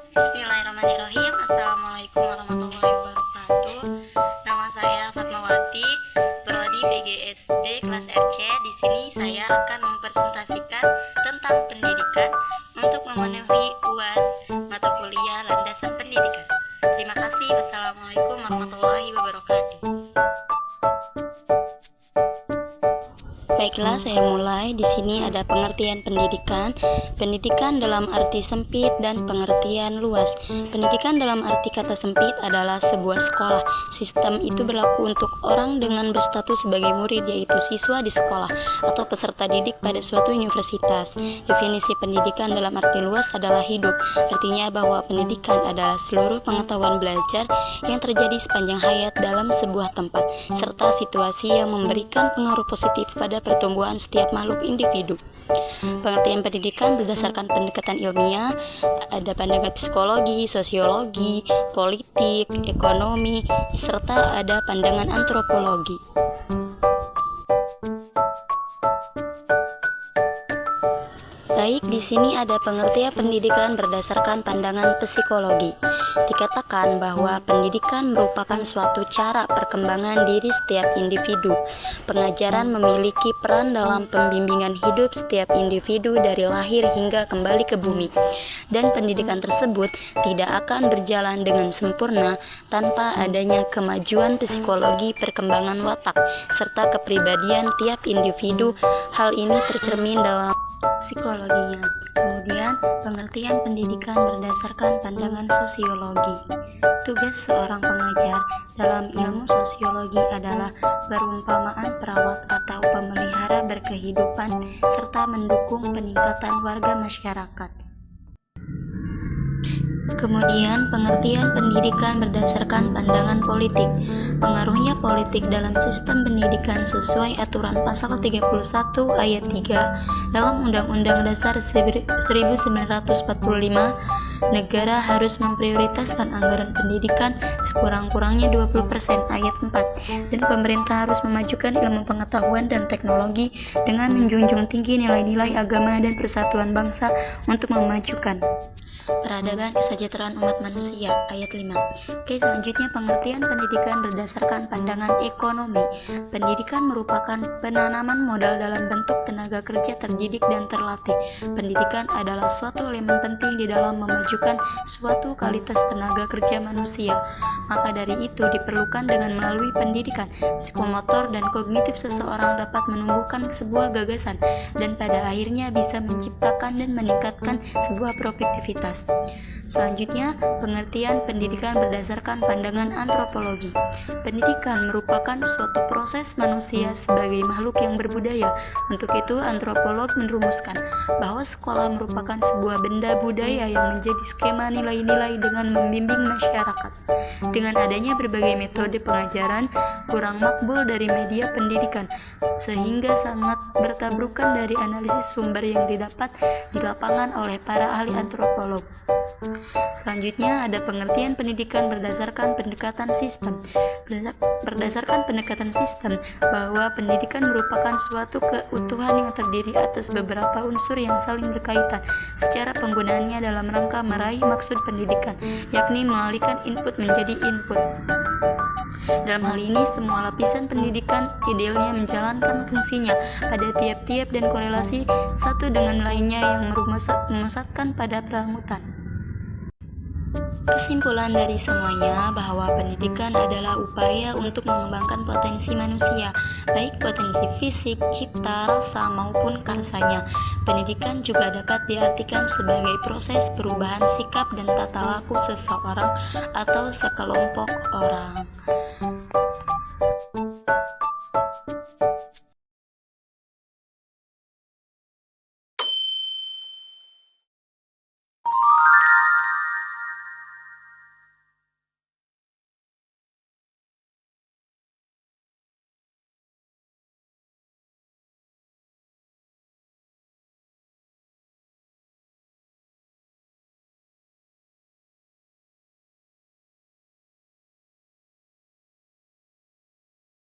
Bismillahirrahmanirrahim. Assalamualaikum warahmatullahi wabarakatuh. Nama saya Fatmawati, prodi PGSD kelas RC. Di sini saya akan mempresentasikan tentang pendidikan untuk memenuhi UAS mata kuliah landasan pendidikan. Terima kasih. Wassalamualaikum warahmatullahi wabarakatuh. Baiklah, saya mulai. Di sini ada pengertian pendidikan. Pendidikan dalam arti sempit dan pengertian luas. Pendidikan dalam arti kata sempit adalah sebuah sekolah. Sistem itu berlaku untuk orang dengan berstatus sebagai murid, yaitu siswa di sekolah atau peserta didik pada suatu universitas. Definisi pendidikan dalam arti luas adalah hidup. Artinya bahwa pendidikan adalah seluruh pengetahuan belajar yang terjadi sepanjang hayat dalam sebuah tempat, serta situasi yang memberikan pengaruh positif pada pertumbuhan setiap makhluk individu. Pengertian pendidikan berdasarkan pendekatan ilmiah, ada pandangan psikologi, sosiologi, politik, ekonomi, serta ada pandangan antropologi. Baik, di sini ada pengertian pendidikan berdasarkan pandangan psikologi. Dikatakan bahwa pendidikan merupakan suatu cara perkembangan diri setiap individu. Pengajaran memiliki peran dalam pembimbingan hidup setiap individu dari lahir hingga kembali ke bumi. Dan pendidikan tersebut tidak akan berjalan dengan sempurna tanpa adanya kemajuan psikologi, perkembangan watak, serta kepribadian tiap individu. Hal ini tercermin dalam psikologinya. Kemudian, pengertian pendidikan berdasarkan pandangan sosiologi. Tugas seorang pengajar dalam ilmu sosiologi adalah perumpamaan perawat atau pemelihara berkehidupan serta mendukung peningkatan warga masyarakat. Kemudian, pengertian pendidikan berdasarkan pandangan politik. Pengaruhnya politik dalam sistem pendidikan sesuai aturan pasal 31 ayat 3 dalam Undang-Undang Dasar 1945, negara harus memprioritaskan anggaran pendidikan sekurang-kurangnya 20% ayat 4, dan pemerintah harus memajukan ilmu pengetahuan dan teknologi dengan menjunjung tinggi nilai-nilai agama dan persatuan bangsa untuk memajukan peradaban kesejahteraan umat manusia ayat 5. Oke, selanjutnya pengertian pendidikan berdasarkan pandangan ekonomi. Pendidikan merupakan penanaman modal dalam bentuk tenaga kerja terdidik dan terlatih. Pendidikan adalah suatu elemen penting di dalam memajukan suatu kualitas tenaga kerja manusia. Maka dari itu diperlukan dengan melalui pendidikan, psikomotor dan kognitif seseorang dapat menumbuhkan sebuah gagasan dan pada akhirnya bisa menciptakan dan meningkatkan sebuah produktivitas. Selanjutnya, pengertian pendidikan berdasarkan pandangan antropologi. Pendidikan merupakan suatu proses manusia sebagai makhluk yang berbudaya. Untuk itu, antropolog merumuskan bahwa sekolah merupakan sebuah benda budaya yang menjadi skema nilai-nilai dengan membimbing masyarakat. Dengan adanya berbagai metode pengajaran kurang makbul dari media pendidikan, sehingga sangat bertabrukan dari analisis sumber yang didapat di lapangan oleh para ahli antropolog. Selanjutnya ada pengertian pendidikan berdasarkan pendekatan sistem. Berdasarkan pendekatan sistem, bahwa pendidikan merupakan suatu keutuhan yang terdiri atas beberapa unsur yang saling berkaitan secara penggunaannya dalam rangka meraih maksud pendidikan, yakni mengalihkan input menjadi input. Dalam hal ini, semua lapisan pendidikan idealnya menjalankan fungsinya pada tiap-tiap dan korelasi satu dengan lainnya yang memusatkan pada perangutan. Kesimpulan dari semuanya bahwa pendidikan adalah upaya untuk mengembangkan potensi manusia, baik potensi fisik, cipta, rasa, maupun karsanya. Pendidikan juga dapat diartikan sebagai proses perubahan sikap dan tata laku seseorang atau sekelompok orang.